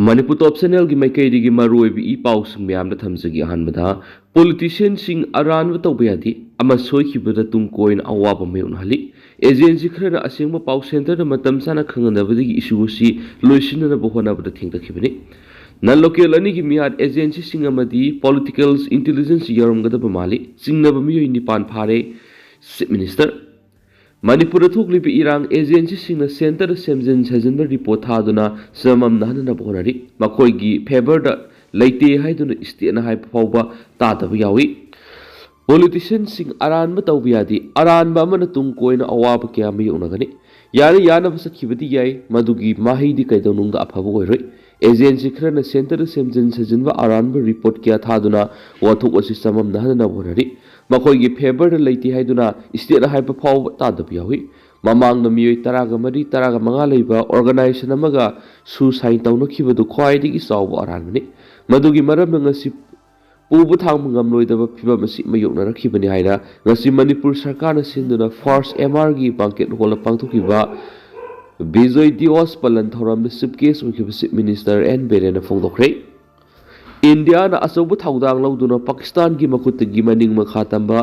Manipur top channel की माइकई मरुओइबी ई पाउसिंग म्यामदा थमजगी अहानबदा politician Singh अरानब तौबा यादी अमा सोइखिबदा तुम कोइन अवाब मायोनहली एजेंसी खरना असेंग पाउ सेंटर मतम साना खंगनबदगी इशू सी लोइसिननब होनबदा थिंगदखिबनी नन लोकल अनि की मियाद एजेंसी सिंह अमदी पॉलिटिकल इंटेलिजेंस यरमगदब माली सिंगनब मियोइ निपान फारे चीफ मिनिस्टर मणिपुर थोकलिब इरांग एजेंसी सिंह सेंटर सेमजन सजन रिपोर्ट थादुना समम नहनना बोनरी मखोइगी फेवर लेते हाइदुना स्टेटना हाइ फावबा तादब यावी पॉलिटिशियन सिंह अरानब तौबियादी अरानब अमन तुम कोइन अवाब क्या मयोनगनी यानी यानब सखिबदी याई मदुगी माहिदी कैदनुंग अफब ओइरोय एजेंसी खरना सेंटर सेमजन सजन अरानब रिपोर्ट क्या थादुना वाथोक असि समम नहनना बोनरी मखोइगी फेवर लेते हाइदुना स्टेट हाइप फाव तादब यावी ममांग मियोइ तरागा मरी तरागा मंगा लेबा ऑर्गेनाइजेशन अमगा सुसाइन तौनखिबदु ख्वाइदिगी चाव अरानबनी मदुगी मरम ngasi पुबु थांग ngamloidaba phibam asi mayoknarakhibani haina ngasi manipur sarkar na sinduna first mr gi banket hol pangthokiba bijoy dios palan thoram sip case ukiba chief minister n berena phongdokre India ना असौब थाउदांग लौदुना पाकिस्तान की मखुत की मनिंग मखा तंबा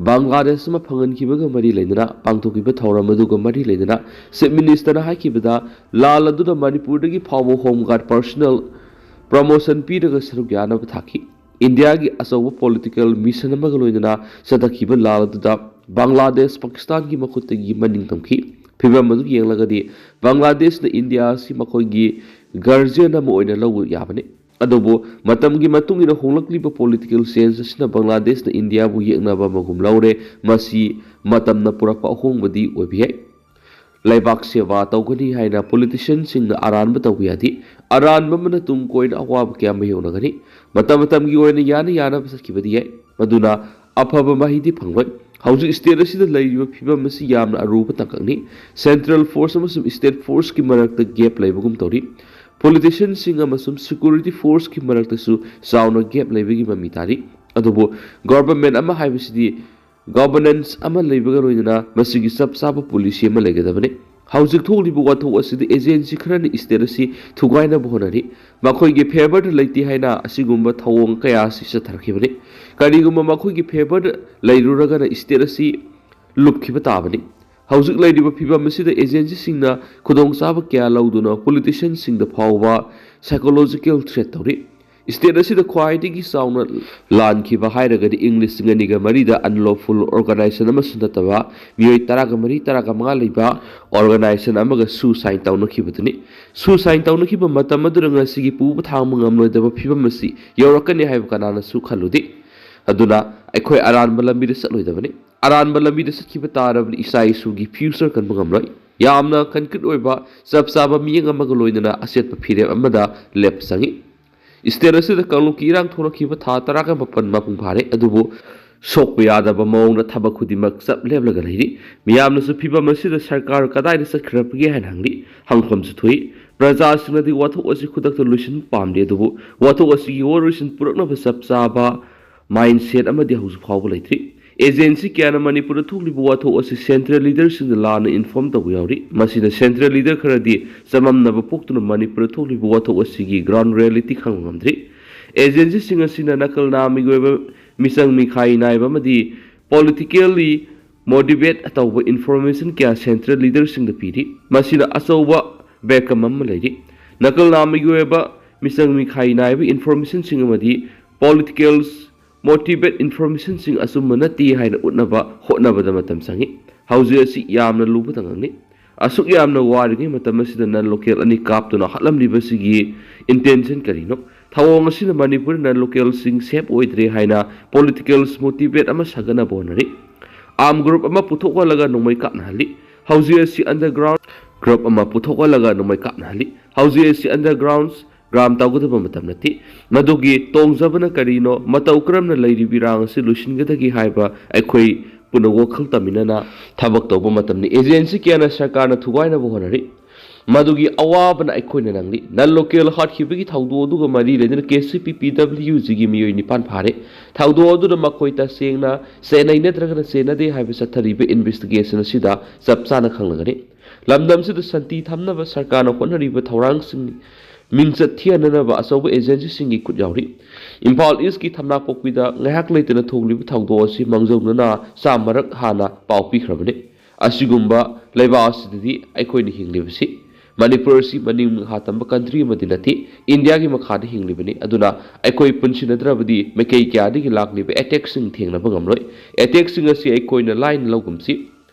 बांग्लादेश में फंगनखिबगा मरी लेदना पांगथोकिबा थौरम अदुगा मरी लेदना chief minister हाइखिबदा लाल अदुना मणिपुर दगी फावो home guard personal promotion पीरगा सरुक यानब थाखी India की असौब पॉलिटिकल मिशन अमगा लोइदना सदखिबा लाल अदुदा बांग्लादेश पाकिस्तान की मखुत की मनिंग तमखी फिबम अदु येंगलगदी बांग्लादेश ने इंडिया सी मखोइगी गार्जियन अम ओइना लौ याबने अदोबो मतम की मतुंग इन होंगलक्लिबा पॉलिटिकल सेंस असना बांग्लादेश ने इंडिया बु येंगनाबा मगुम लौरे मसी मतम न पुरकपा होंगबदी ओबियै लाइबाक सेवा तौगनी हाइना पॉलिटिशियन सिंग अरानब तौबियादी अरानब मन तुम कोइन अवाब क्या मयोनगनी मतम की ओइना यानब सखिबदी है मदुना अफब माहिदी फंगलोय हौजिक स्टेट असिदा लैरिबा फिबम मसी यामना अरूब तंकनी सेंट्रल फोर्स अमसुम स्टेट फोर्स की मरकत गैप लैबगुम तौरी पॉलिटिशियन सिंह अमसुम सिक्योरिटी फोर्स की मरकतसु चाउना गैप लैबगी ममी तारी अदुबो गवर्नमेंट अमा हाइबसिदी गवर्नेंस अमा लैबगा लोइना मसिगी सब साब पॉलिसी अमा लैगदबने हौजिक थोलिबो वाथो असिदी एजेंसी खरन स्टेट असि थुगाइना बोनरी मखोइगी फेवर लैति हाइना असिगुम्बा थौंग कया सि सथरखिबने करिगुम्बा मखोइगी फेवर लैरुरगना स्टेट असि लुपखिबा ताबनी हौजिक लैरिबा फिबम असिदा एजेंसी सिंगना खुदोंग चाब क्या लौदुना पॉलिटिशियन सिंगदा फावबा साइकोलॉजिकल थ्रेट तौरी स्टेट असिदा ख्वाइदिगी चाउना लानखिबा हाइरगदि इंग्लिश सिंगनिगा मरीदा अनलॉफुल ऑर्गेनाइजेशन अमा सुनतबा मियोइ तरागा मरी तरागा मंगा लैबा ऑर्गेनाइजेशन अमागा सुसाइन तौनखिबदुनि सुसाइन तौनखिबा मतम अदुरंगा सिगी पुबा थांग मंgamloidaba फिबम असि यौरकनि हाइबा कनाना सु खलुदि अदुना अखोय अरानब लंबिदा सलोइदबनि अरानब लंबिदा सखिबा तारबनि इसाइसुगी फ्यूचर कन मंgamloi यामना कनक्रीट ओइबा सब साबा मियंग अमागा लोइदना असेतपा फिरेब अमदा लेप संगी स्टेट असिदा कांगलुकी इरांग थोरखिबा था तरागा मपन मपुंग फारे अदुबो सोकपा यादबा मौंगना थबक खुदिमक सब लेबलगा लैरि मियामनसु फिबम असिदा सरकार कदाइदा सखरपगे हाइन हंगली हंगफमसु थोइ प्रजासिंगदि वाथोक असि खुदक्ता लुइसन पामदे अदुबो वाथोक असि वोरुसन पुरकनबा सब साबा माइंडसेट अमदि हौजु फावबा लैत्रि एजेंसी क्या मणिपुर थोकलिबा वाथोक असि सेंट्रल लीडर सिंग लाना इन्फॉर्म तब यावरि मसिदा सेंट्रल लीडर खरदि सममनब पोक्तुना मणिपुर थोकलिबा वाथोक असिगी ग्राउंड रियलिटी खंगमद्रि एजेंसी सिंग असिना नकल नामिगोबा मिसंग मिखाई नाइबा मदि पॉलिटिकली मोटिवेट तौबा इंफॉर्मेशन क्या सेंट्रल लीडर सिंग पीरि मसिना असौबा बैकम अम लैरि नकल नामिगोबा मिसंग मिखाई नाइबा इंफॉर्मेशन सिंग मदि पॉलिटिकल्स मोटिवेट इंफॉर्मेशन सिंग असुम नती हाइन उन्नबा होटनबदा मतम संगी हौजे असि यामना लुबा तंगनी असुक यामना वारिगे मतम असिदा नन लोकल अनि कापतुना हलमलिबसिगी इंटेंशन करिनो थवोंग असिना मणिपुर नन लोकल सिंग सेफ ओइद्रे हाइना पॉलिटिकल्स मोटिवेट अमा सगना बोनरी आर्म ग्रुप अमा पुथोकलगा नोमै कापनाहली हौजे असि अंडरग्राउंड ग्रुप अमा पुथोकलगा नोमै कापनाहली हौजे असि अंडरग्राउंड्स ग्राम तौगदबा मतम नति मदुगी तोंगजबना करिनो मतौ क्रमना लैरिबिरांग असि लुसिनगदगी हाइबा अखोइ पुन वखल तमिनना थबक तौबा मतमनि एजेंसी केना सरकारना थुगाइना बोहनरि मदुगी अवाबना अखोइना नंगली नन लोकल हाटखिबगी थौदो दुगा मरी लेदना केसीपी पीडब्ल्यू जिगी मियोइ निपान फारे थौदो अदुना मखोइता सेंगना सेनै नत्रगना सेनदे हाइबा सथरिबा इन्वेस्टिगेशन असिदा चपचाना खंगलगनि लमदम सिदा संति थमनबा सरकारना होनरिबा थौरांग सिंग ꯃꯤꯡꯆꯠ ꯊꯤꯍꯟꯅꯅꯕ ꯑꯆꯧꯕ ꯑꯦꯖꯦꯟꯁꯤꯁꯤꯡꯒꯤ ꯈꯨꯠ ꯌꯥꯎꯔꯤ꯫ ꯏꯝꯐꯥꯜ ꯏꯁꯀꯤ ꯊꯝꯅꯥꯄꯣꯛꯄꯤꯗ ꯉꯥꯏꯍꯥꯛ ꯂꯩꯇꯅ ꯊꯣꯛꯂꯤꯕ ꯊꯧꯗꯣꯛ ꯑꯁꯤ ꯃꯥꯡꯖꯧꯅꯅ ꯆꯥꯝꯃꯔꯛ ꯍꯥꯟꯅ ꯄꯥꯎ ꯄꯤꯈ꯭ꯔꯕꯅꯤ꯫ ꯑꯁꯤꯒꯨꯝꯕ ꯂꯩꯕꯥꯛ ꯑꯁꯤꯗꯗꯤ ꯑꯩꯈꯣꯏꯅ ꯍꯤꯡꯂꯤꯕꯁꯤ ꯃꯅꯤꯄꯨꯔ ꯑꯁꯤ ꯃꯅꯤꯡ ꯃꯈꯥ ꯇꯝꯕ ꯀꯟꯇ꯭ꯔꯤ ꯑꯃꯗꯤ ꯅꯠꯇꯦ, ꯏꯟꯗꯤꯌꯥꯒꯤ ꯃꯈꯥꯗ ꯍꯤꯡꯂꯤꯕꯅꯤ꯫ ꯑꯗꯨꯅ ꯑꯩꯈꯣꯏ ꯄꯨꯟꯁꯤꯟꯅꯗ꯭ꯔꯕꯗꯤ ꯃꯥꯏꯀꯩ ꯀꯌꯥꯗꯒꯤ ꯂꯥꯛꯂꯤꯕ ꯑꯦꯇꯦꯛꯁꯤꯡ ꯊꯦꯡꯅꯕ ꯉꯝꯂꯣꯏ꯫ ꯑꯦꯇꯦꯛꯁꯤꯡ ꯑꯁꯤ ꯑꯩꯈꯣꯏꯅ ꯂꯥꯏꯅ ꯂꯧꯒꯨꯝꯁꯤ꯫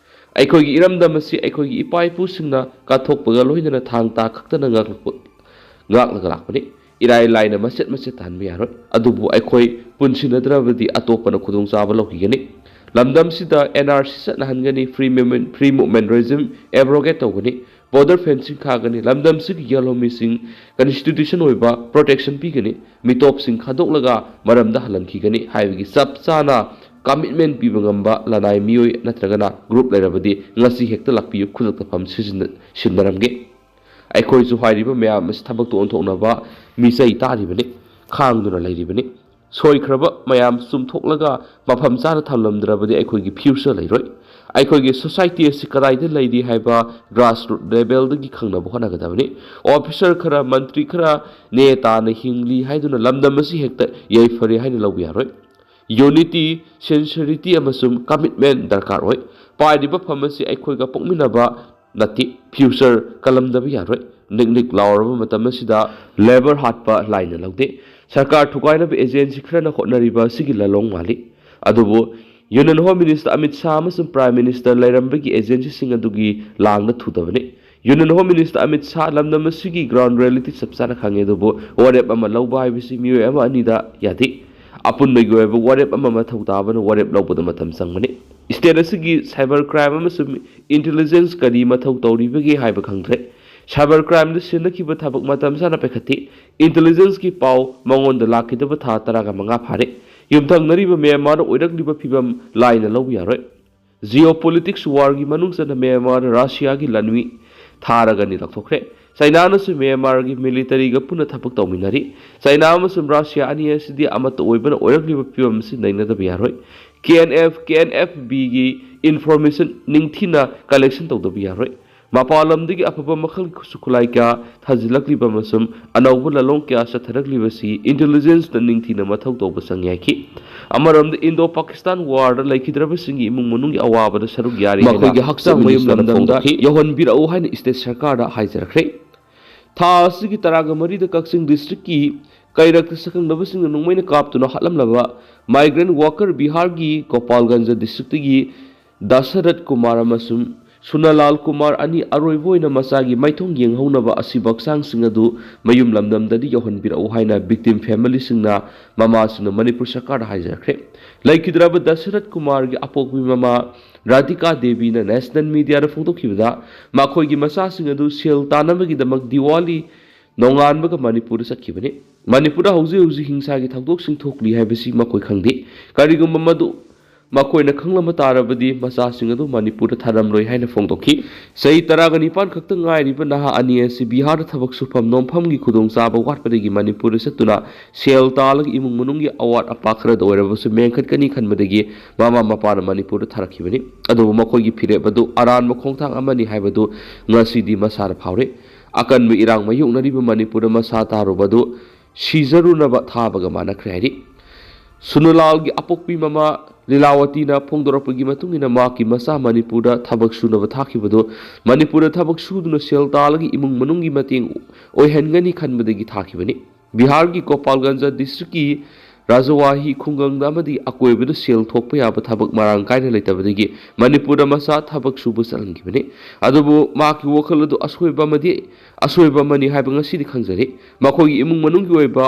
ꯑꯩꯈꯣꯏꯒꯤ ꯏꯔꯝꯗꯝ ꯑꯁꯤ ꯑꯩꯈꯣꯏꯒꯤ ꯏꯄꯥ ꯏꯄꯨꯁꯤꯡꯅ ꯀꯠꯊꯣꯛꯄꯒ ꯂꯣꯏꯅꯅ ꯊꯥꯡ ꯇꯥ ꯈꯛꯇꯅ ꯉꯥꯛꯂꯒ ꯂꯥꯛꯄꯅꯤ꯫ ꯏꯔꯥꯏ ꯂꯥꯏꯅ ꯃꯆꯦꯠ ꯃꯆꯦꯠ ꯇꯥꯍꯟꯕ ꯌꯥꯔꯣꯏ꯫ ꯑꯗꯨꯕꯨ ꯑꯩꯈꯣꯏ ꯄꯨꯟꯁꯤꯟꯅꯗ꯭ꯔꯕꯗꯤ ꯑꯇꯣꯞꯄꯅ ꯈꯨꯗꯣꯡꯆꯥꯕ ꯂꯧꯈꯤꯒꯅꯤ꯫ ꯂꯝꯗꯝꯁꯤꯗ NRC ꯆꯠꯅꯍꯟꯒꯅꯤ, ꯐ꯭री ꯃꯨꯚꯃꯦꯟꯠ ꯔꯦꯖꯤꯝ ꯑꯦꯕ꯭ꯔꯣꯒꯦꯠ ꯇꯧꯒꯅꯤ, ꯕꯣꯔꯗꯔ ꯐꯦꯟꯁꯤꯡ ꯈꯥꯒꯅꯤ, ꯂꯝꯗꯝꯁꯤꯒꯤ ꯌꯦꯜꯍꯧꯃꯤꯁꯤꯡ ꯀꯟꯁꯇꯤꯇ꯭ꯌꯨꯁꯟ ꯑꯣꯏꯕ ꯄ꯭ꯔꯣꯇꯦꯛꯁꯟ ꯄꯤꯒꯅꯤ, ꯃꯤꯇꯣꯞꯁꯤꯡ ꯈꯥꯗꯣꯛꯂꯒ ꯃꯔꯝꯗ ꯍꯜꯍꯟꯈꯤꯒꯅꯤ ꯍꯥꯏꯕꯒꯤ ꯆꯞ ꯆꯥꯅ ꯀꯃꯤꯠꯃꯦꯟꯠ ꯄꯤꯕ ꯉꯝꯕ ꯂꯅꯥꯏ ꯃꯤꯑꯣꯏ ꯅꯠꯇ꯭ꯔꯒꯅ ꯒ꯭ꯔꯨꯞ ꯂꯩꯔꯕꯗꯤ ꯉꯁꯤ ꯍꯦꯛꯇ ꯂꯥꯛꯄꯤꯌꯨ, ꯈꯨꯗꯛꯇ ꯐꯝ ꯁꯤꯟꯅꯔꯝꯒꯦ꯫ ꯑꯩꯈꯣꯏꯁꯨ ꯍꯥꯏꯔꯤꯕ ꯃꯌꯥꯝ ꯑꯁꯤ ꯊꯕꯛꯇ ꯑꯣꯟꯊꯣꯛꯅꯕ ꯃꯤꯆꯩ ꯇꯥꯔꯤꯕꯅꯤ, ꯈꯥꯡꯗꯨꯅ ꯂꯩꯔꯤꯕꯅꯤ꯫ ꯁꯣꯏꯈ꯭ꯔꯕ ꯃꯌꯥꯝ ꯆꯨꯝꯊꯣꯛꯂꯒ ꯃꯐꯝ ꯆꯥꯅ ꯊꯝꯂꯝꯗ꯭ꯔꯕꯗꯤ ꯑꯩꯈꯣꯏꯒꯤ ꯐ꯭ꯌꯨꯆꯔ ꯂꯩꯔꯣꯏ꯫ ꯑꯩꯈꯣꯏꯒꯤ ꯁꯣꯁꯥꯏꯇꯤ ꯑꯁꯤ ꯀꯗꯥꯏꯗ ꯂꯩꯔꯤ ꯍꯥꯏꯕ ꯒ꯭ꯔꯥꯁꯔꯨꯠ ꯂꯦꯚꯦꯜꯗꯒꯤ ꯈꯪꯅꯕ ꯍꯣꯠꯅꯒꯗꯕꯅꯤ꯫ ꯑꯣꯐꯤꯁꯔ ꯈꯔ, ꯃꯟꯇ꯭ꯔꯤ ꯈꯔ ꯅꯦ ꯇꯥꯅ ꯍꯤꯡꯂꯤ ꯍꯥꯏꯗꯨꯅ ꯂꯝꯗꯝ ꯑꯁꯤ ꯍꯦꯛꯇ ꯌꯩꯐꯔꯦ ꯍꯥꯏꯅ ꯂꯧꯕ ꯌꯥꯔꯣꯏ꯫ ꯌꯨꯅꯤꯇꯤ, ꯁꯤꯟꯁꯤꯌꯔꯤꯇꯤ ꯑꯃꯁꯨꯡ ꯀꯃꯤꯠꯃꯦꯟꯠ ꯗꯔꯀꯥꯔ ꯑꯣꯏ꯫ ꯄꯥꯏꯔꯤꯕ ꯐꯝ ꯑꯁꯤ ꯑꯩꯈꯣꯏꯒ ꯄꯣꯛꯃꯤꯟꯅꯕ ꯅꯠꯇꯦ, ꯐ꯭ꯌꯨꯆꯔ ꯀꯜꯂꯝꯗꯕ ꯌꯥꯔꯣꯏ꯫ ꯅꯤꯛ ꯅꯤꯛ ꯂꯥꯎꯔꯕ ꯃꯇꯝ ꯑꯁꯤꯗ ꯂꯦꯕꯔ ꯍꯥꯠꯄ ꯂꯥꯏꯅ ꯂꯧꯗꯦ꯫ ꯁꯔꯀꯥꯔ ꯊꯨꯒꯥꯏꯅꯕ ꯑꯦꯖꯦꯟꯁꯤ ꯈꯔꯅ ꯍꯣꯠꯅꯔꯤꯕ ꯑꯁꯤꯒꯤ ꯂꯂꯣꯡ ꯃꯥꯜꯂꯤ꯫ ꯑꯗꯨꯕꯨ union home minister Amit Shah ꯑꯃꯁꯨꯡ ꯄ꯭ꯔꯥꯏꯝ ꯃꯤꯅꯤꯁꯇꯔ ꯂꯩꯔꯝꯕꯒꯤ ꯑꯦꯖꯦꯟꯁꯤꯁꯤꯡ ꯑꯗꯨꯒꯤ ꯂꯥꯡꯗ ꯊꯨꯗꯕꯅꯤ꯫ Union home minister Amit Shah ꯂꯝꯗꯝ ꯑꯁꯤꯒꯤ ꯒ꯭ꯔꯥꯎꯟ ꯔꯤꯌꯦꯂꯤꯇꯤ ꯆꯞ ꯆꯥꯅ ꯈꯪꯉꯤ, ꯑꯗꯨꯕꯨ ꯋꯥꯔꯦꯞ ꯑꯃ ꯂꯧꯕ ꯍꯥꯏꯕꯁꯤ ꯃꯤꯑꯣꯏ ꯑꯃ ꯑꯅꯤꯗ ꯌꯥꯗꯦ꯫ ꯑꯄꯨꯟꯕꯒꯤ ꯑꯣꯏꯕ ꯋꯥꯔꯦꯞ ꯑꯃ ꯃꯊꯧ ꯇꯥꯕꯅ ꯋꯥꯔꯦꯞ ꯂꯧꯕꯗ ꯃꯇꯝ ꯆꯪꯕꯅꯤ꯫ ꯁ꯭ꯇꯦꯠ ꯑꯁꯤꯒꯤ ꯁꯥꯏꯕꯔ ꯀ꯭ꯔꯥꯏꯝ ꯑꯃꯁꯨꯡ ꯏꯟꯇꯦꯂꯤꯖꯦꯟꯁ ꯀꯔꯤ ꯃꯊꯧ ꯇꯧꯔꯤꯕꯒꯦ ꯍꯥꯏꯕ ꯈꯪꯗ꯭ꯔꯦ꯫ ꯁꯥꯏꯕꯔ ꯀ꯭ꯔꯥꯏꯝꯗ ꯁꯤꯟꯅꯈꯤꯕ ꯊꯕꯛ ꯃꯇꯝ ꯆꯥꯅ ꯄꯥꯏꯈꯠꯇꯦ꯫ ꯏꯟꯇꯦꯂꯤꯖꯦꯟꯁꯀꯤ ꯄꯥꯎ ꯃꯉꯣꯟꯗ ꯂꯥꯛꯈꯤꯗꯕ ꯊꯥ 15 ꯐꯥꯔꯦ꯫ ꯌꯨꯝꯊꯪꯅꯔꯤꯕ ꯃ꯭ꯌꯥꯟꯃꯥꯔꯗ ꯑꯣꯏꯔꯛꯂꯤꯕ ꯐꯤꯚꯝ ꯂꯥꯏꯅ ꯂꯧꯕ ꯌꯥꯔꯣꯏ꯫ ꯖꯤꯑꯣꯄꯣꯂꯤꯇꯤꯛꯁ ꯋꯥꯔꯒꯤ ꯃꯅꯨꯡ ꯆꯟꯅ ꯃ꯭ꯌꯥꯟꯃꯥꯔ ꯔꯁꯤꯌꯥꯒꯤ ꯂꯥꯟꯃꯤ ꯊꯥꯔꯒꯅꯤ ꯂꯧꯊꯣꯛꯈ꯭ꯔꯦ꯫ ꯆꯥꯏꯅꯥꯅꯁꯨ ꯃ꯭ꯌꯥꯟꯃꯥꯔꯒꯤ ꯃꯤꯂꯤꯇꯔꯤꯒ ꯄꯨꯟꯅ ꯊꯕꯛ ꯇꯧꯃꯤꯟꯅꯔꯤ꯫ ꯆꯥꯏꯅꯥ ꯑꯃꯁꯨꯡ ꯔꯁꯤꯌꯥ ꯑꯅꯤ ꯑꯁꯤꯗꯤ ꯑꯃꯠꯇ ꯑꯣꯏꯕꯅ ꯑꯣꯏꯔꯛꯂꯤꯕ ꯐꯤꯚꯝ ꯑꯁꯤ ꯅꯩꯅꯗꯕ ꯌꯥꯔꯣꯏ꯫ KNF-Bꯒꯤ ꯏꯟꯐꯣꯔꯃꯦꯁꯟ ꯅꯤꯡꯊꯤꯅ ꯀꯂꯦꯛꯁꯟ ꯇꯧꯗꯕ ꯌꯥꯔꯣꯏ꯫ ꯃꯄꯥꯟ ꯂꯝꯗꯒꯤ ꯑꯐꯕ ꯃꯈꯜꯒꯤ ꯈꯨꯠꯁꯨ ꯈꯨꯠꯂꯥꯏ ꯀꯌꯥ ꯊꯥꯖꯤꯜꯂꯛꯂꯤꯕ ꯑꯃꯁꯨꯡ ꯑꯅꯧꯕ ꯂꯂꯣꯡ ꯀꯌꯥ ꯆꯠꯊꯔꯛꯂꯤꯕꯁꯤ ꯏꯟꯇꯦꯂꯤꯖꯦꯟꯁꯅ ꯅꯤꯡꯊꯤꯅ ꯃꯊꯧ ꯇꯧꯕ ꯆꯪꯏ ꯍꯥꯏꯈꯤ꯫ ꯑꯃꯔꯣꯝꯗ ꯏꯟꯗꯣ ꯄꯥꯀꯤꯁꯇꯥꯟ ꯋꯥꯔꯗ ꯂꯩꯈꯤꯗ꯭ꯔꯕꯁꯤꯡꯒꯤ ꯏꯃꯨꯡ ꯃꯅꯨꯡꯒꯤ ꯑꯋꯥꯕꯗ ꯁꯔꯨꯛ ꯌꯥꯔꯤ ꯍꯥꯏꯅ ꯃꯈꯣꯏꯒꯤ ꯍꯛꯆꯥꯡ ꯃꯌꯨꯝ ꯂꯝꯗꯝꯗ ꯌꯧꯍꯟꯕꯤꯔꯛꯎ ꯍꯥꯏꯅ ꯁ꯭ꯇꯦꯠ ꯁꯔꯀꯥꯔꯗ ꯍꯥꯏꯖꯔꯛꯈ꯭ꯔꯦ꯫ ꯊꯥ ꯑꯁꯤꯒꯤ 13ꯗ ꯀꯛꯆꯤꯡ ꯗꯤꯁꯇ꯭ꯔꯤꯛꯀꯤ ꯀꯩꯔꯛꯇ ꯁꯛꯈꯪꯅꯕꯁꯤꯡꯅ ꯅꯣꯡꯃꯩꯅ ꯀꯥꯞꯇꯨꯅ ꯍꯥꯠꯂꯝꯂꯕ ꯃꯥꯏꯒ꯭ꯔꯦꯟꯠ ꯋꯥꯀꯔ ꯕꯤꯍꯥꯔꯒꯤ ꯒꯣꯄꯥꯜꯒꯟꯖ ꯗꯤꯁꯇ꯭ꯔꯤꯛꯇꯒꯤ ꯗꯁꯔꯊ ꯀꯨꯃꯥꯔ ꯑꯃꯁꯨꯡ ꯁꯨꯅꯂꯥꯜ ꯀꯨꯃꯥꯔ ꯑꯅꯤ ꯑꯔꯣꯏꯕ ꯑꯣꯏꯅ ꯃꯆꯥꯒꯤ ꯃꯥꯏꯊꯣꯡ ꯌꯦꯡꯍꯧꯅꯕ ꯑꯁꯤꯕ ꯍꯛꯆꯥꯡꯁꯤꯡ ꯑꯗꯨ ꯃꯌꯨꯝ ꯂꯝꯗꯝꯗꯗꯤ ꯌꯧꯍꯟꯕꯤꯔꯛꯎ ꯍꯥꯏꯅ ꯚꯤꯛꯇꯤꯝ ꯐꯦꯃꯤꯂꯤꯁꯤꯡꯅ ꯃꯃꯥꯁꯤꯡꯅ ꯃꯅꯤꯄꯨꯔ ꯁꯔꯀꯥꯔꯗ ꯍꯥꯏꯖꯔꯛꯈ꯭ꯔꯦ꯫ ꯂꯩꯈꯤꯗ꯭ꯔꯕ ꯗꯁꯔꯊ ꯀꯨꯃꯥꯔꯒꯤ ꯑꯄꯣꯛꯄꯤ ꯃꯃꯥ ꯔꯥꯙꯤꯀꯥ ꯗꯦꯕꯤꯅ ꯅꯦꯁꯅꯦꯜ ꯃꯤꯗꯤꯌꯥꯗ ꯐꯣꯡꯗꯣꯛꯈꯤꯕꯗ ꯃꯈꯣꯏꯒꯤ ꯃꯆꯥꯁꯤꯡ ꯑꯗꯨ ꯁꯦꯜ ꯇꯥꯟꯅꯕꯒꯤꯗꯃꯛ ꯗꯤꯋꯥꯂꯤ ꯅꯣꯡꯉꯥꯟꯕꯒ ꯃꯅꯤꯄꯨꯔꯗ ꯆꯠꯈꯤꯕꯅꯤ꯫ ꯃꯅꯤꯄꯨꯔꯗ ꯍꯧꯖꯤꯛ ꯍꯧꯖꯤꯛ ꯍꯤꯡꯁꯥꯒꯤ ꯊꯧꯗꯣꯛꯁꯤꯡ ꯊꯣꯛꯂꯤ ꯍꯥꯏꯕꯁꯤ ꯃꯈꯣꯏ ꯈꯪꯗꯦ꯫ ꯀꯔꯤꯒꯨꯝꯕ ꯃꯗꯨ ꯃꯈꯣꯏꯅ ꯈꯪꯂꯝꯕ ꯇꯥꯔꯕꯗꯤ ꯃꯆꯥꯁꯤꯡ ꯑꯗꯨ ꯃꯅꯤꯄꯨꯔꯗ ꯊꯥꯔꯝꯂꯣꯏ ꯍꯥꯏꯅ ꯐꯣꯡꯗꯣꯛꯈꯤ꯫ ꯆꯍꯤ 19 ꯈꯛꯇ ꯉꯥꯏꯔꯤꯕ ꯅꯍꯥ ꯑꯅꯤ ꯑꯁꯤ ꯕꯤꯍꯥꯔꯗ ꯊꯕꯛ ꯁꯨꯐꯝ ꯅꯣꯝꯐꯝꯒꯤ ꯈꯨꯗꯣꯡꯆꯥꯕ ꯋꯥꯠꯄꯗꯒꯤ ꯃꯅꯤꯄꯨꯔꯗ ꯆꯠꯇꯨꯅ ꯁꯦꯜ ꯇꯥꯜꯂꯒ ꯏꯃꯨꯡ ꯃꯅꯨꯡꯒꯤ ꯑꯋꯥꯠ ꯑꯄꯥ ꯈꯔꯗ ꯑꯣꯏꯔꯕꯁꯨ ꯃꯦꯟꯈꯠꯀꯅꯤ ꯈꯟꯕꯗꯒꯤ ꯃꯃꯥ ꯃꯄꯥꯅ ꯃꯅꯤꯄꯨꯔꯗ ꯊꯥꯔꯛꯈꯤꯕꯅꯤ꯫ ꯑꯗꯨꯕꯨ ꯃꯈꯣꯏꯒꯤ ꯐꯤꯔꯦꯞ ꯑꯗꯨ ꯑꯔꯥꯟꯕ ꯈꯣꯡꯊꯥꯡ ꯑꯃꯅꯤ ꯍꯥꯏꯕꯗꯨ ꯉꯁꯤꯗꯤ ꯃꯁꯥꯅ ꯐꯥꯎꯔꯦ꯫ ꯑꯀꯟꯕ ꯏꯔꯥꯡ ꯃꯥꯌꯣꯛꯅꯔꯤꯕ ꯃꯅꯤꯄꯨꯔꯗ ꯃꯁꯥ ꯇꯥꯔꯨꯕꯗꯨ ꯁꯤꯖꯔꯨꯅꯕ ꯊꯥꯕꯒ ꯃꯥꯟꯅꯈ꯭ꯔꯦ ꯍꯥꯏꯔꯤ꯫ ꯁꯨꯅꯂꯥꯜꯒꯤ ꯑꯄꯣꯛꯄꯤ ꯃꯃꯥ ꯂꯤꯂꯥꯋꯇꯤꯅ ꯐꯣꯡꯗꯣꯔꯛꯄꯒꯤ ꯃꯇꯨꯡꯏꯟꯅ ꯃꯍꯥꯛꯀꯤ ꯃꯆꯥ ꯃꯅꯤꯄꯨꯔꯗ ꯊꯕꯛ ꯁꯨꯅꯕ ꯊꯥꯈꯤꯕꯗꯨ ꯃꯅꯤꯄꯨꯔꯗ ꯊꯕꯛ ꯁꯨꯗꯨꯅ ꯁꯦꯜ ꯇꯥꯜꯂꯒ ꯏꯃꯨꯡ ꯃꯅꯨꯡꯒꯤ ꯃꯇꯦꯡ ꯑꯣꯏꯍꯟꯒꯅꯤ ꯈꯟꯕꯗꯒꯤ ꯊꯥꯈꯤꯕꯅꯤ꯫ ꯕꯤꯍꯥꯔꯒꯤ ꯒꯣꯄꯥꯜꯒꯟꯖ ꯗꯤꯁꯇ꯭ꯔꯤꯛꯀꯤ ꯔꯥꯖꯋꯥꯍꯤ ꯈꯨꯡꯒꯪꯗ ꯑꯃꯗꯤ ꯑꯀꯣꯏꯕꯗ ꯁꯦල් ꯊꯣꯛꯄ ꯌꯥꯕ ꯊꯕꯛ ꯃꯔꯥꯡ ꯀꯥꯏꯅ ꯂꯩꯇꯕꯗꯒꯤ ꯃꯅꯤꯄꯨꯔꯗ ꯃꯆꯥ ꯊꯕꯛ ꯁꯨꯕ ꯆꯠꯍꯟꯈꯤꯕꯅꯤ꯫ ꯑꯗꯨꯕꯨ ꯃꯍꯥꯛꯀꯤ ꯋꯥꯈꯜ ꯑꯗꯨ ꯑꯁꯣꯏꯕ ꯑꯃꯅꯤ ꯍꯥꯏꯕ ꯉꯁꯤꯗꯤ ꯈꯪꯖꯔꯤ꯫ ꯃꯈꯣꯏꯒꯤ ꯏꯃꯨꯡ ꯃꯅꯨꯡꯒꯤ ꯑꯣꯏꯕ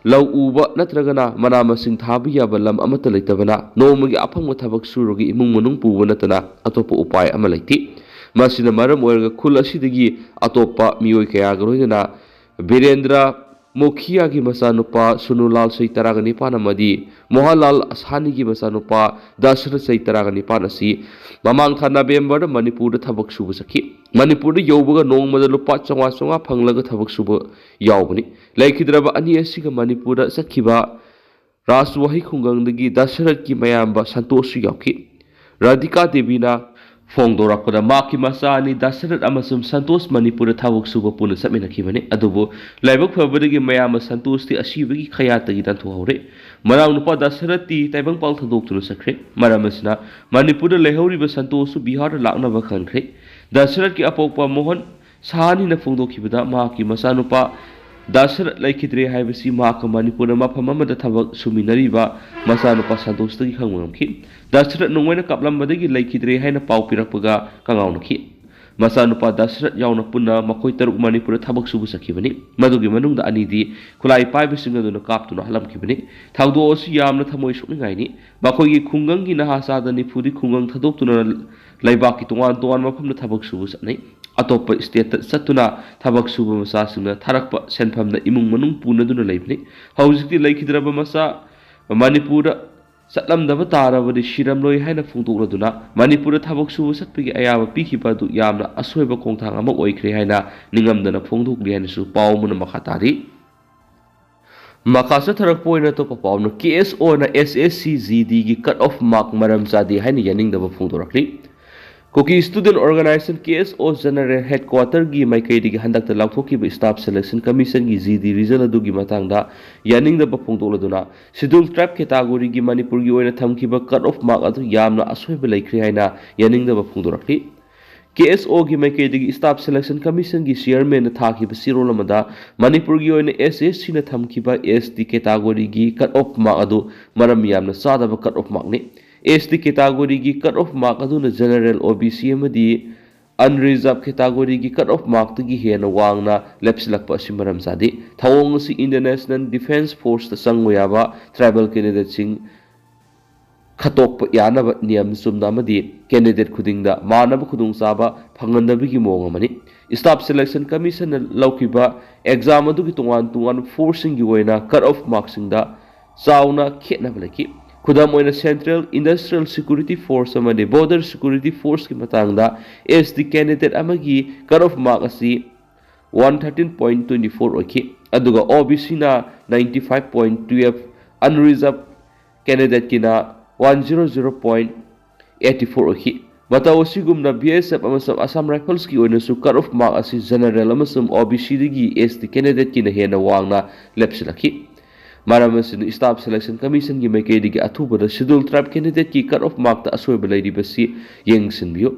ꯂꯧ ꯎꯕ ꯅꯠꯇ꯭ꯔꯒꯅ ꯃꯅꯥ ꯃꯁꯤꯡ ꯊꯥꯕ ꯌꯥꯕ ꯂꯝ ꯑꯃꯠꯇ ꯂꯩꯇꯕꯅ ꯅꯣꯡꯃꯒꯤ ꯑꯐꯪꯕ ꯊꯕꯛ ꯁꯨꯔꯒ ꯏꯃꯨꯡ ꯃꯅꯨꯡ ꯄꯨꯕ ꯅꯠꯇꯅ ꯑꯇꯣꯞꯄ ꯎꯄꯥꯏ ꯑꯃ ꯂꯩꯇꯦ꯫ ꯃꯁꯤꯅ ꯃꯔꯝ ꯑꯣꯏꯔꯒ ꯈꯨꯜ ꯑꯁꯤꯗꯒꯤ ꯑꯇꯣꯞꯄ ꯃꯤꯑꯣꯏ ꯀꯌꯥꯒ ꯂꯣꯏꯅꯅ ꯕꯤꯔꯦꯟꯗ꯭ꯔ ꯃꯨꯈꯤꯌꯥꯒꯤ ꯃꯆꯥꯅꯨꯄꯥ ꯁꯨꯅꯨꯂꯥꯜ ꯆꯍꯤ 19 ꯑꯃꯗꯤ ꯃꯣꯍꯟꯂꯥꯜ ꯑꯁꯥꯅꯤꯒꯤ ꯃꯆꯥꯅꯨꯄꯥ ꯗꯁꯔꯊ ꯆꯍꯤ 19 ꯑꯁꯤ ꯃꯃꯥꯡ ꯊꯥ ꯅꯕꯦꯝꯕꯔꯗ ꯃꯅꯤꯄꯨꯔꯗ ꯊꯕꯛ ꯁꯨꯕ ꯆꯠꯈꯤ꯫ ꯃꯅꯤꯄꯨꯔꯗ ꯌꯧꯕꯒ ꯅꯣꯡꯃꯗ ꯂꯨꯄꯥ 500 ꯐꯪꯂꯒ ꯊꯕꯛ ꯁꯨꯕ ꯌꯥꯎꯕꯅꯤ꯫ ꯂꯩꯈꯤꯗ꯭ꯔꯕ ꯑꯅꯤ ꯑꯁꯤꯒ ꯃꯅꯤꯄꯨꯔꯗ ꯆꯠꯈꯤꯕ ꯔꯥꯖꯋꯥꯍꯤ ꯈꯨꯡꯒꯪꯗꯒꯤ ꯗꯁꯔꯊꯀꯤ ꯃꯌꯥꯝꯕ ꯁꯟꯇꯣꯁꯁꯨ ꯌꯥꯎꯈꯤ꯫ ꯔꯥꯙꯤꯀꯥ ꯗꯦꯕꯤꯅ ꯐꯣꯡꯗꯣꯔꯛꯄꯗ ꯃꯍꯥꯛꯀꯤ ꯃꯆꯥ ꯑꯅꯤ ꯗꯁꯔꯊ ꯑꯃꯁꯨꯡ ꯁꯟꯇꯣꯁ ꯃꯅꯤꯄꯨꯔꯗ ꯊꯕꯛ ꯁꯨꯕ ꯄꯨꯟꯅ ꯆꯠꯃꯤꯟꯅꯈꯤꯕꯅꯤ ꯑꯗꯨꯕꯨ ꯂꯥꯏꯕꯛ ꯐꯕꯗꯒꯤ ꯃꯌꯥꯝꯕ ꯁꯟꯇꯣꯁꯇꯤ ꯑꯁꯤꯕꯒꯤ ꯈꯌꯥꯠꯇꯒꯤ ꯅꯥꯟꯊꯣꯛꯍꯧꯔꯦ ꯃꯅꯥꯎꯅꯨꯄꯥ ꯗꯁꯔꯊꯇꯤ ꯇꯥꯏꯕꯪꯄꯥꯜ ꯊꯥꯗꯣꯛꯇꯨꯅ ꯆꯠꯈ꯭ꯔꯦ ꯃꯔꯝ ꯑꯁꯤꯅ ꯃꯅꯤꯄꯨꯔꯗ ꯂꯩꯍꯧꯔꯤꯕ ꯁꯟꯇꯣꯁꯁꯨ ꯕꯤꯍꯥꯔꯗ ꯂꯥꯛꯅꯕ ꯈꯟꯈ꯭ꯔꯦ ꯗꯁꯔꯊꯀꯤ ꯑꯄꯣꯛꯄ ꯃꯣꯍꯟ ꯁꯥꯍꯅꯤꯅ ꯐꯣꯡꯗꯣꯛꯈꯤꯕꯗ ꯃꯍꯥꯛꯀꯤ ꯃꯆꯥꯅꯨꯄꯥ ꯗꯁꯔꯊ ꯂꯩꯈꯤꯗ꯭ꯔꯦ ꯍꯥꯏꯕꯁꯤ ꯃꯍꯥꯛꯀ ꯃꯅꯤꯄꯨꯔꯗ ꯃꯐꯝ ꯑꯃꯗ ꯊꯕꯛ ꯁꯨꯃꯤꯟꯅꯔꯤꯕ ꯃꯆꯥꯅꯨꯄꯥ ꯁꯟꯇꯣꯁꯇꯒꯤ ꯈꯪꯕ ꯉꯝꯈꯤ ꯗꯁꯔꯊ ꯅꯣꯡꯃꯩꯅ ꯀꯥꯞꯂꯝꯕꯗꯒꯤ ꯂꯩꯈꯤꯗ꯭ꯔꯦ ꯍꯥꯏꯅ ꯄꯥꯎ ꯄꯤꯔꯛꯄꯒ ꯀꯪꯉꯥꯎꯅꯈꯤ ꯃꯆꯥꯅꯨꯄꯥ ꯗꯁꯔꯊ ꯌꯥꯎꯅ ꯄꯨꯟꯅ ꯃꯈꯣꯏ ꯇꯔꯨꯛ ꯃꯅꯤꯄꯨꯔꯗ ꯊꯕꯛ ꯁꯨꯕ ꯆꯠꯈꯤꯕꯅꯤ ꯃꯗꯨꯒꯤ ꯃꯅꯨꯡꯗ ꯑꯅꯤꯗꯤ ꯈꯨꯠꯂꯥꯏ ꯄꯥꯏꯕꯁꯤꯡ ꯑꯗꯨꯅ ꯀꯥꯞꯇꯨꯅ ꯍꯜꯂꯝꯈꯤꯕꯅꯤ ꯊꯧꯗꯣꯛ ꯑꯁꯤ ꯌꯥꯝꯅ ꯊꯃꯣꯏ ꯁꯣꯛꯅꯤꯡꯉꯥꯏꯅꯤ ꯃꯈꯣꯏꯒꯤ ꯈꯨꯡꯒꯪꯒꯤ ꯅꯍꯥ ꯆꯥꯗ ꯅꯤꯐꯨꯗꯤ ꯈꯨꯡꯒꯪ ꯊꯥꯗꯣꯛꯇꯨꯅ ꯂꯩꯕꯥꯛꯀꯤ ꯇꯣꯉꯥꯟ ꯇꯣꯉꯥꯟꯕ ꯃꯐꯝꯗ ꯊꯕꯛ ꯁꯨꯕ ꯆꯠꯅꯩ ꯑꯇꯣꯞꯄ ꯁ꯭ꯇꯦꯠꯇ ꯆꯠꯇꯨꯅ ꯊꯕꯛ ꯁꯨꯕ ꯃꯆꯥꯁꯤꯡꯅ ꯊꯥꯔꯛꯄ ꯁꯦꯟꯐꯝꯅ ꯏꯃꯨꯡ ꯃꯅꯨꯡ ꯄꯨꯅꯗꯨꯅ ꯂꯩꯕꯅꯤ ꯍꯧꯖꯤꯛꯇꯤ ꯂꯩꯈꯤꯗ꯭ꯔꯕ ꯃꯆꯥ ꯃꯅꯤꯄꯨꯔꯗ ꯆꯠꯂꯝꯗꯕ ꯇꯥꯔꯕꯗꯤ ꯁꯤꯔꯝꯂꯣꯏ ꯍꯥꯏꯅ ꯐꯣꯡꯗꯣꯛꯂꯗꯨꯅ ꯃꯅꯤꯄꯨꯔꯗ ꯊꯕꯛ ꯁꯨꯕ ꯆꯠꯄꯒꯤ ꯑꯌꯥꯕ ꯄꯤꯈꯤꯕ ꯑꯗꯨ ꯌꯥꯝꯅ ꯑꯁꯣꯏꯕ ꯈꯣꯡꯊꯥꯡ ꯑꯃ ꯑꯣꯏꯈ꯭ꯔꯦ ꯍꯥꯏꯅ ꯅꯤꯡꯉꯝꯗꯅ ꯐꯣꯡꯗꯣꯛꯂꯤ ꯍꯥꯏꯅꯁꯨ ꯄꯥꯎ ꯑꯃꯅ ꯃꯈꯥ ꯇꯥꯔꯤ ꯃꯈꯥ ꯆꯠꯊꯔꯛꯄ ꯑꯣꯏꯅ ꯑꯇꯣꯞꯄ ꯄꯥꯎꯅ KSOꯅ SSC GDꯒꯤ ꯀꯠ ꯑꯣꯐ ꯃꯥꯔꯛ ꯃꯔꯝ ꯆꯥꯗꯦ ꯍꯥꯏꯅ ꯌꯥꯅꯤꯡꯗꯕ ꯐꯣꯡꯗꯣꯔꯛꯂꯤ Kuki student organisation KSO general ꯍꯦꯗꯀ꯭ꯋꯥꯇꯔꯒꯤ ꯃꯥꯏꯀꯩꯗꯒꯤ ꯍꯟꯗꯛꯇ ꯂꯥꯎꯊꯣꯛꯈꯤꯕ ꯁ꯭ꯇꯥꯐ ꯁꯦꯂꯦꯛꯁꯟ ꯀꯃꯤꯁꯟꯒꯤ GD ꯔꯤꯖꯜ ꯑꯗꯨꯒꯤ ꯃꯇꯥꯡꯗ ꯌꯥꯅꯤꯡꯗꯕ ꯐꯣꯡꯗꯣꯛꯂꯗꯨꯅ ꯁꯤꯗꯨꯜ ꯇ꯭ꯔꯥꯏꯕ ꯀꯦꯇꯥꯒꯣꯔꯤꯒꯤ ꯃꯅꯤꯄꯨꯔꯒꯤ ꯑꯣꯏꯅ ꯊꯝꯈꯤꯕ ꯀꯠ ꯑꯣꯐ ꯃꯥꯔꯛ ꯑꯗꯨ ꯌꯥꯝꯅ ꯑꯁꯣꯏꯕ ꯂꯩꯈ꯭ꯔꯦ ꯍꯥꯏꯅ ꯌꯥꯅꯤꯡꯗꯕ ꯐꯣꯡꯗꯣꯔꯛꯂꯤ KSOꯒꯤ ꯃꯥꯏꯀꯩꯗꯒꯤ ꯁ꯭ꯇꯥꯐ ꯁꯦꯂꯦꯛꯁꯟ ꯀꯃꯤꯁꯟꯒꯤ ꯆꯤꯌꯔꯃꯦꯟꯅ ꯊꯥꯈꯤꯕ ꯆꯦꯔꯣꯜ ꯑꯃꯗ ꯃꯅꯤꯄꯨꯔꯒꯤ ꯑꯣꯏꯅ SSCꯅ ꯊꯝꯈꯤꯕ ST ꯀꯦꯇꯥꯒꯣꯔꯤꯒꯤ ꯀꯠ ꯑꯣꯐ ꯃꯥꯔꯛ ꯑꯗꯨ ꯃꯔꯝ ꯌꯥꯝꯅ ꯆꯥꯗꯕ ꯀꯠ ꯑꯣꯐ ꯃꯥꯔꯛꯅꯤ ST ꯀꯦꯇꯥꯒꯣꯔꯤꯒꯤ ꯀꯠ ꯑꯣꯐ ꯃꯥꯔꯛ ꯑꯗꯨꯅ ꯖꯦꯅꯔꯦꯜ OBC ꯑꯃꯗꯤ ꯑꯟꯔꯤꯖꯥꯔꯚ ꯀꯦꯇꯥꯒꯣꯔꯤꯒꯤ ꯀꯠ ꯑꯣꯐ ꯃꯥꯔꯛꯇꯒꯤ ꯍꯦꯟꯅ ꯋꯥꯡꯅ ꯂꯦꯞꯁꯤꯜꯂꯛꯄ ꯑꯁꯤ ꯃꯔꯝ ꯆꯥꯗꯦ ꯊꯧꯑꯣꯡ ꯑꯁꯤ ꯏꯟꯗꯤꯌꯟ ꯅꯦꯁꯅꯦꯜ ꯗꯤꯐꯦꯟꯁ ꯐꯣꯔꯁꯇ ꯆꯪꯕ ꯌꯥꯕ ꯇ꯭ꯔꯥꯏꯕꯦꯜ ꯀꯦꯟꯗꯤꯗꯦꯠꯁꯤꯡ ꯈꯇꯣꯛꯄ ꯌꯥꯅꯕ ꯅꯤꯌꯝ ꯆꯨꯝꯅ ꯑꯃꯗꯤ ꯀꯦꯟꯗꯤꯗꯦꯠ ꯈꯨꯗꯤꯡꯗ ꯃꯥꯟꯅꯕ ꯈꯨꯗꯣꯡꯆꯥꯕ ꯐꯪꯍꯟꯅꯕꯒꯤ ꯃꯑꯣꯡ ꯑꯃꯅꯤ ꯁ꯭ꯇꯥꯐ ꯁꯦꯂꯦꯛꯁꯟ ꯀꯃꯤꯁꯟꯅ ꯂꯧꯈꯤꯕ ꯑꯦꯛꯖꯥꯝ ꯑꯗꯨꯒꯤ ꯇꯣꯉꯥꯟ ꯇꯣꯉꯥꯟꯕ ꯐꯣꯔꯁꯁꯤꯡꯒꯤ ꯑꯣꯏꯅ ꯀꯠ ꯑꯣꯐ ꯃꯥꯔꯛꯁꯤꯡꯗ ꯆꯥꯎꯅ ꯈꯦꯠꯅꯕ ꯂꯩꯈꯤ ꯈꯨꯗꯝ ꯑꯣꯏꯅ ꯁꯦꯟꯇ꯭ꯔꯦꯜ ꯏꯟꯗꯁꯇ꯭ꯔꯤꯌꯦꯜ ꯁꯦꯀ꯭ꯌꯨꯔꯤꯇꯤ ꯐꯣꯔꯁ ꯑꯃꯗꯤ ꯕꯣꯔꯗꯔ ꯁꯦꯀ꯭ꯌꯨꯔꯤꯇꯤ ꯐꯣꯔꯁꯀꯤ ꯃꯇꯥꯡꯗ ST ꯀꯦꯟꯗꯤꯗꯦꯠ ꯑꯃꯒꯤ ꯀꯠ ꯑꯣꯐ ꯃꯥꯔꯛ ꯑꯁꯤ 113.24 ꯑꯣꯏꯈꯤ ꯑꯗꯨꯒ OBCꯅ 95.12 ꯑꯟꯔꯤꯖꯥꯔꯚ ꯀꯦꯟꯗꯤꯗꯦꯠꯀꯤꯅ 100.84 ꯑꯣꯏꯈꯤ ꯃꯇꯧ ꯑꯁꯤꯒꯨꯝꯅ BSF ꯑꯃꯁꯨꯡ ꯑꯁꯥꯝ ꯔꯥꯏꯐꯜꯁꯀꯤ ꯑꯣꯏꯅꯁꯨ ꯀꯠ ꯑꯣꯐ ꯃꯥꯔꯛ ꯑꯁꯤ ꯖꯦꯅꯔꯦꯜ ꯑꯃꯁꯨꯡ OBCꯗꯒꯤ ST ꯀꯦꯟꯗꯤꯗꯦꯠꯀꯤꯅ ꯍꯦꯟꯅ ꯋꯥꯡꯅ ꯂꯦꯞꯁꯤꯜꯂꯛꯈꯤ ꯃꯔꯝ ꯑꯁꯤꯅ ꯁ꯭ꯇꯥꯐ ꯁꯦꯂꯦꯛꯁꯟ ꯀꯃꯤꯁꯟꯒꯤ ꯃꯥꯏꯀꯩꯗꯒꯤ ꯑꯊꯨꯕꯗ ꯁꯤꯗꯨꯜ ꯇ꯭ꯔꯥꯏꯕ ꯀꯦꯟꯗꯤꯗꯦꯠꯀꯤ ꯀꯠ ꯑꯣꯐ ꯃꯥꯔꯛꯇ ꯑꯁꯣꯏꯕ ꯂꯩꯔꯤꯕꯁꯤ ꯌꯦꯡꯁꯤꯟꯕꯤꯌꯨ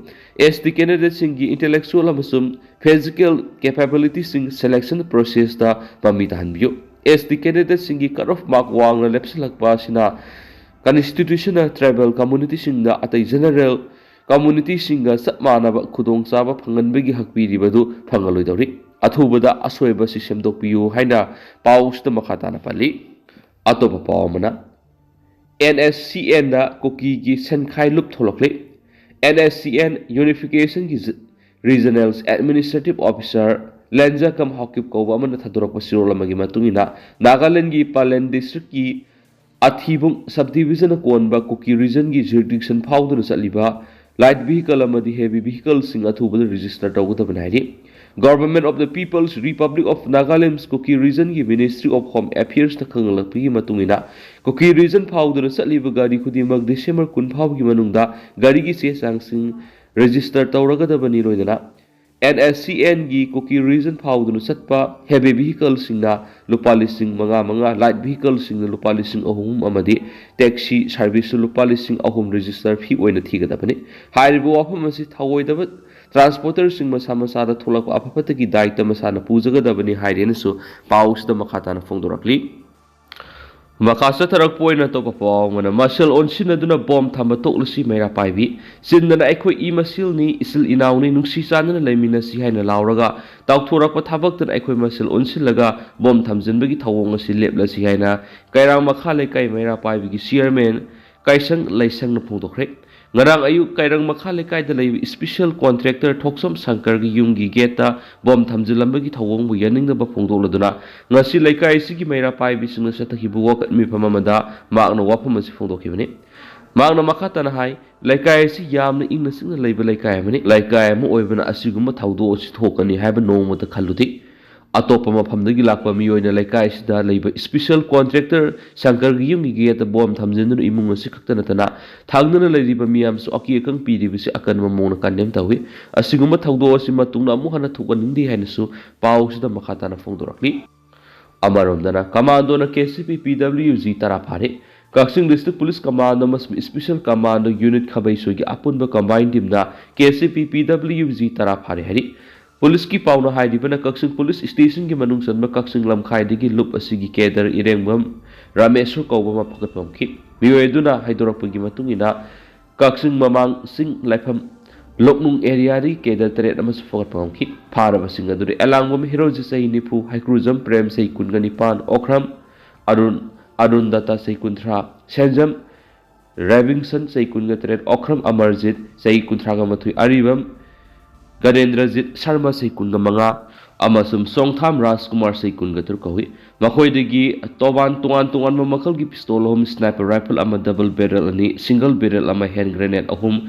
ST ꯀꯦꯟꯗꯤꯗꯦꯠꯁꯤꯡꯒꯤ ꯏꯟꯇꯦꯂꯦꯛꯆꯨꯑꯦꯜ ꯑꯃꯁꯨꯡ ꯐꯤꯖꯤꯀꯦꯜ ꯀꯦꯄꯦꯕꯤꯂꯤꯇꯤꯁꯤꯡ ꯁꯦꯂꯦꯛꯁꯟ ꯄ꯭ꯔꯣꯁꯦꯁꯇ ꯃꯃꯤ ꯇꯥꯍꯟꯕꯤꯌꯨ ST ꯀꯦꯟꯗꯤꯗꯦꯠꯁꯤꯡꯒꯤ ꯀꯠ ꯑꯣꯐ ꯃꯥꯔꯛ ꯋꯥꯡꯅ ꯂꯦꯞꯁꯤꯜꯂꯛꯄ ꯑꯁꯤꯅ ꯀꯟꯁꯇꯤꯇ꯭ꯌꯨꯁꯟꯅ ꯇ꯭ꯔꯥꯏꯕꯦꯜ ꯀꯝꯃꯨꯅꯤꯇꯤꯁꯤꯡꯗ ꯑꯇꯩ ꯖꯦꯅꯔꯦꯜ ꯀꯝꯃꯨꯅꯤꯇꯤꯁꯤꯡꯒ ꯆꯞ ꯃꯥꯟꯅꯕ ꯈꯨꯗꯣꯡꯆꯥꯕ ꯐꯪꯍꯟꯕꯒꯤ ꯍꯛ ꯄꯤꯔꯤꯕꯗꯨ ꯐꯪꯍꯜꯂꯣꯏꯗꯧꯔꯤ ꯑꯊꯨꯕꯗ ꯑꯁꯣꯏꯕ ꯑꯁꯤ ꯁꯦꯝꯗꯣꯛꯄꯤꯌꯨ ꯍꯥꯏꯅ ꯄꯥꯎꯁꯤꯗ ꯃꯈꯥ ꯇꯥꯅ ꯄꯜꯂꯤ ꯑꯇꯣꯞꯄ ꯄꯥꯎ ꯑꯃꯅ NSCNꯗ ꯀꯨꯀꯤꯒꯤ ꯁꯦꯟꯈꯥꯏ ꯂꯨꯞ ꯊꯣꯛꯂꯛꯂꯤ NSCN ꯌꯨꯅꯤꯐꯤꯀꯦꯁꯟꯒꯤ regional administrative officer ꯂꯦꯟꯖꯀꯝ Haokip ꯀꯧꯕ ꯑꯃꯅ ꯊꯥꯗꯣꯔꯛꯄ ꯆꯦꯔꯣꯜ ꯑꯃꯒꯤ ꯃꯇꯨꯡ ꯏꯟꯅ ꯅꯥꯒꯥꯂꯦꯟꯗꯒꯤ ꯄꯥꯂꯦꯟ ꯗꯤꯁꯇ꯭ꯔꯤꯛꯀꯤ ꯑꯊꯤꯕꯨꯡ ꯁꯕꯗꯤꯕꯤꯖꯟꯅ ꯀꯣꯟꯕ ꯀꯨꯀꯤ ꯔꯤꯖꯟꯒꯤ ꯖꯨꯔꯤꯗꯤꯛꯁꯟ ꯐꯥꯎꯗꯨꯅ ꯆꯠꯂꯤꯕ ꯂꯥꯏꯠ ꯚꯤꯍꯤꯀꯜ ꯑꯃꯗꯤ ꯍꯦꯚꯤ ꯚꯤꯍꯤꯀꯜꯁꯤꯡ ꯑꯊꯨꯕꯗ ꯔꯤꯖꯤꯁꯇꯔ ꯇꯧꯒꯗꯕꯅꯤ ꯍꯥꯏꯔꯤ government of the people's republic of Nagaland Kuki ꯔꯤꯖꯟꯒꯤ ꯃꯤꯅꯤꯁꯇ꯭ꯔꯤ ꯑꯣꯐ ꯍꯣꯝ ꯑꯦꯐꯤꯌꯔꯁꯇ ꯈꯪꯍꯜꯂꯛꯄꯒꯤ ꯃꯇꯨꯡ ꯏꯟꯅ ꯀꯨꯀꯤ ꯔꯤꯖꯟ ꯐꯥꯎꯗꯨꯅ ꯆꯠꯂꯤꯕ ꯒꯥꯔꯤ ꯈꯨꯗꯤꯡꯃꯛ ꯗꯤꯁꯦꯝꯕꯔ 10 ꯐꯥꯎꯕꯒꯤ ꯃꯅꯨꯡꯗ ꯒꯥꯔꯤꯒꯤ ꯆꯦ ꯆꯥꯡꯁꯤꯡ ꯔꯦꯖꯤꯁꯇꯔ ꯇꯧꯔꯒꯗꯕꯅꯤ ꯂꯣꯏꯅꯅ NSCNꯒꯤ ꯀꯨꯀꯤ ꯔꯤꯖꯟ ꯐꯥꯎꯗꯨꯅ ꯆꯠꯄ ꯍꯦꯚꯤ ꯚꯤꯍꯤꯀꯜꯁꯤꯡꯅ ꯂꯨꯄꯥ 5,500 ꯂꯥꯏꯠ ꯚꯤꯍꯤꯀꯜꯁꯤꯡꯅ ꯂꯨꯄꯥ 3,000 ꯑꯃꯗꯤ ꯇꯦꯛꯁꯤ ꯁꯥꯔꯚꯤꯁꯁꯨ ꯂꯨꯄꯥ 3,000 ꯔꯦꯖꯤꯁꯇꯔ ꯐꯤ ꯑꯣꯏꯅ ꯊꯤꯒꯗꯕꯅꯤ ꯍꯥꯏꯔꯤꯕ ꯋꯥꯐꯝ ꯑꯁꯤ ꯊꯧꯑꯣꯏꯗꯕ ꯇ꯭ꯔꯥꯟꯁꯄꯣर्ꯇꯔꯁꯤꯡ ꯃꯁꯥ ꯃꯁꯥꯗ ꯊꯣꯛꯂꯛꯄ ꯑꯐꯕꯇꯒꯤ ꯗꯥꯏꯇ ꯃꯁꯥꯅ ꯄꯨꯖꯒꯗꯕꯅꯤ ꯍꯥꯏꯔꯦꯅꯁꯨ ꯄꯥꯎꯁꯤꯗ ꯃꯈꯥ ꯇꯥꯅ ꯐꯣꯡꯗꯣꯔꯛꯂꯤ ꯃꯈꯥ ꯆꯠꯊꯔꯛꯄ ꯑꯣꯏꯅ ꯑꯇꯣꯞꯄ ꯄꯥꯎ ꯑꯃꯅ ꯃꯁꯦꯜ ꯑꯣꯟꯁꯤꯟꯅꯗꯨꯅ ꯕꯣꯝ ꯊꯝꯕ ꯇꯣꯛꯂꯁꯤ ꯃꯩꯔꯥ ꯄꯥꯏꯕꯤ ꯆꯤꯟꯗꯅ ꯑꯩꯈꯣꯏ ꯏ ꯃꯁꯦꯜꯅꯤ ꯏꯆꯤꯜ ꯏꯅꯥꯎꯅꯤ ꯅꯨꯡꯁꯤ ꯆꯥꯟꯅꯅ ꯂꯩꯃꯤꯟꯅꯁꯤ ꯍꯥꯏꯅ ꯂꯥꯎꯔꯒ ꯇꯥꯎꯊꯣꯔꯛꯄ ꯊꯕꯛꯇꯅ ꯑꯩꯈꯣꯏ ꯃꯁꯦꯜ ꯑꯣꯟꯁꯤꯜꯂꯒ ꯕꯣꯝ ꯊꯝꯖꯤꯟꯕꯒꯤ ꯊꯧꯑꯣꯡ ꯑꯁꯤ ꯂꯦꯞꯂꯁꯤ ꯍꯥꯏꯅ ꯀꯩꯔꯥꯡ ꯃꯈꯥ ꯂꯩꯀꯥꯏ ꯃꯩꯔꯥ ꯄꯥꯏꯕꯤꯒꯤ ꯆꯤꯌꯔꯃꯦꯟ ꯀꯥꯏꯁꯪ ꯂꯩꯁꯪꯅ ꯐꯣꯡꯗꯣꯛꯈ꯭ꯔꯦ ꯉꯔꯥꯡ ꯑꯌꯨꯛ ꯀꯩꯔꯪ ꯃꯈꯥ ꯂꯩꯀꯥꯏꯗ ꯂꯩꯕ ꯏꯁꯄꯤꯁꯦꯜ ꯀꯣꯟꯇ꯭ꯔꯦꯛꯇꯔ ꯊꯣꯛꯁꯝ ꯁꯪꯀꯔꯒꯤ ꯌꯨꯝꯒꯤ ꯒꯦꯠꯇ ꯕꯣꯝ ꯊꯝꯖꯤꯜꯂꯝꯕꯒꯤ ꯊꯧꯑꯣꯡꯕꯨ ꯌꯥꯅꯤꯡꯗꯕ ꯐꯣꯡꯗꯣꯛꯂꯗꯨꯅ ꯉꯁꯤ ꯂꯩꯀꯥꯏ ꯑꯁꯤꯒꯤ ꯃꯩꯔꯥ ꯄꯥꯏꯕꯤꯁꯤꯡꯅ ꯆꯠꯊꯈꯤꯕ ꯋꯥꯀꯠ ꯃꯤꯐꯝ ꯑꯃꯗ ꯃꯍꯥꯛꯅ ꯋꯥꯐꯝ ꯑꯁꯤ ꯐꯣꯡꯗꯣꯛꯈꯤꯕꯅꯤ ꯃꯍꯥꯛꯅ ꯃꯈꯥ ꯇꯥꯅ ꯍꯥꯏ ꯂꯩꯀꯥꯏ ꯑꯁꯤ ꯌꯥꯝꯅ ꯏꯪꯅ ꯆꯤꯛꯅ ꯂꯩꯕ ꯂꯩꯀꯥꯏ ꯑꯃꯅꯤ ꯂꯩꯀꯥꯏ ꯑꯃ ꯑꯣꯏꯕꯅ ꯑꯁꯤꯒꯨꯝꯕ ꯊꯧꯗꯣꯛ ꯑꯁꯤ ꯊꯣꯛꯀꯅꯤ ꯍꯥꯏꯕ ꯅꯣꯡꯃꯇ ꯈꯜꯂꯨꯗꯦ अतोप मफमदगी लाक्पा मियोइना लेकाइसिदा लेबा स्पेशल कॉन्ट्रैक्टर शंकर की युम की गेट बॉम थमजन इमुंग से खक्त नतना थांगना लेरिबा मियामस अकी एकंग पीरिबिसे अकन ममोन कन्यम तवे असिगुम थौदो असि मतुंगना अमु हना थुकनिंदी हैनसु पाउसिदा मखाताना फोंदोरकली अमरोमदना कमांडोना केसीपी पीडब्ल्यूजी तरा फारे कक्सिंग डिस्ट्रिक्ट पुलिस कमांडो मसम स्पेशल कमांडो यूनिट खबैसोगी अपुनबा कंबाइन टीमना केसीपी पीडब्ल्यूजी तरा फारे हरि पुलिस की पाउना हाइदिबना कक्सिंग पुलिस स्टेशन की मनुंग सनबा कक्सिंग लमखाइदिगी लुप असिगी केदर इरेंगबम रामेश्वर कौबमा फकटपमखि मियोयदुना हाइदोरकपगी मतुंगिना कक्सिंग ममांग सिंह लाइफम लोकनुंग एरिया री केदर तरेट अमस फकटपमखि फारबसिंग अदुरे एलांगबम हिरोजी सही निफु हाइक्रूजम प्रेम सही कुनगनिपान ओखरम अरुण दत्ता सही कुंथ्रा सेंजम रेविंगसन सही कुनग तरेट ओखरम अमरजीत सही कुंथ्रागा मथुई अरिबम गणेंद्रजीत शर्मा सही कुनग मंगा अमसुम सोंगथाम राजकुमार सही कुनग तुर कहुई मखोइदगी तोबान तुआन मखल की पिस्तौल होम स्नाइपर राइफल अमा डबल बैरल अनि सिंगल बैरल अमा हैंड ग्रेनेड अहुम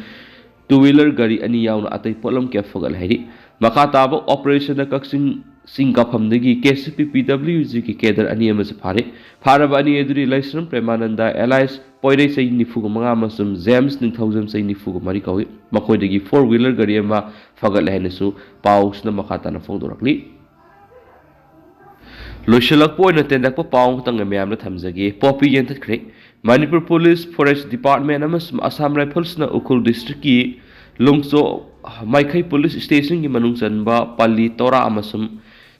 टू व्हीलर गाड़ी अनि याउन अतै पोलम के फगल हैरी मखा ताब ऑपरेशन कक्सिंग सिंह काफमदगी केसीपी पीडब्ल्यूजी की केदर अनि अमस फारे फारब अनि एदुरी लाइसरम प्रेमानंदा एलाइस पोइरे सही निफुग मंगा मसुम जेम्स निथौजम सही निफुग मरी कहुई मखोइदगी 4 व्हीलर गाड़ी अमा फगल हैनसु पाउसना मखाताना फोंदोरकली लोइसलकपोइना तेंदकपा पाउंग तंग म्यामना थमजगे पॉपी येंथख्रे मणिपुर पुलिस फॉरेस्ट डिपार्टमेंट अमसुम असम राइफल्सना उखुल डिस्ट्रिक्ट की लुंगचो माइखै पुलिस स्टेशन की मनुंग चनबा पल्ली तोरा अमसुम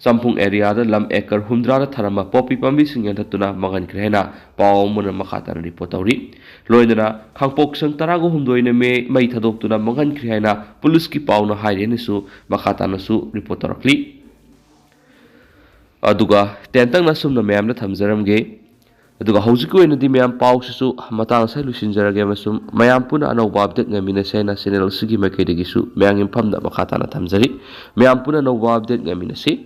संपुंग एरिया लम एकर हुंद्रा थरम पॉपी पंबी सिंगना मंगन क्रेना पाव मुन मखाता रिपोर्ट तौरी लोइना खांपोक संग तरागो हुंदोइने मई थदोक्तुना मंगन क्रेना पुलिस की पावना हाइरेनसु मखातानसु रिपोर्ट तौरकली अदुगा टेंतंग नसुमना मैमना थमजरमगे अदुगा हौजिक ओइनदि मैम पावसु मतांग साइ लुसिनजरगे मसुम मैम पुना अनौबा update ngaminesena channel sigi makedegisu मैंग इंफमदा मखाताना थमजरी मैम पुना नौबा अपडेट ngaminesei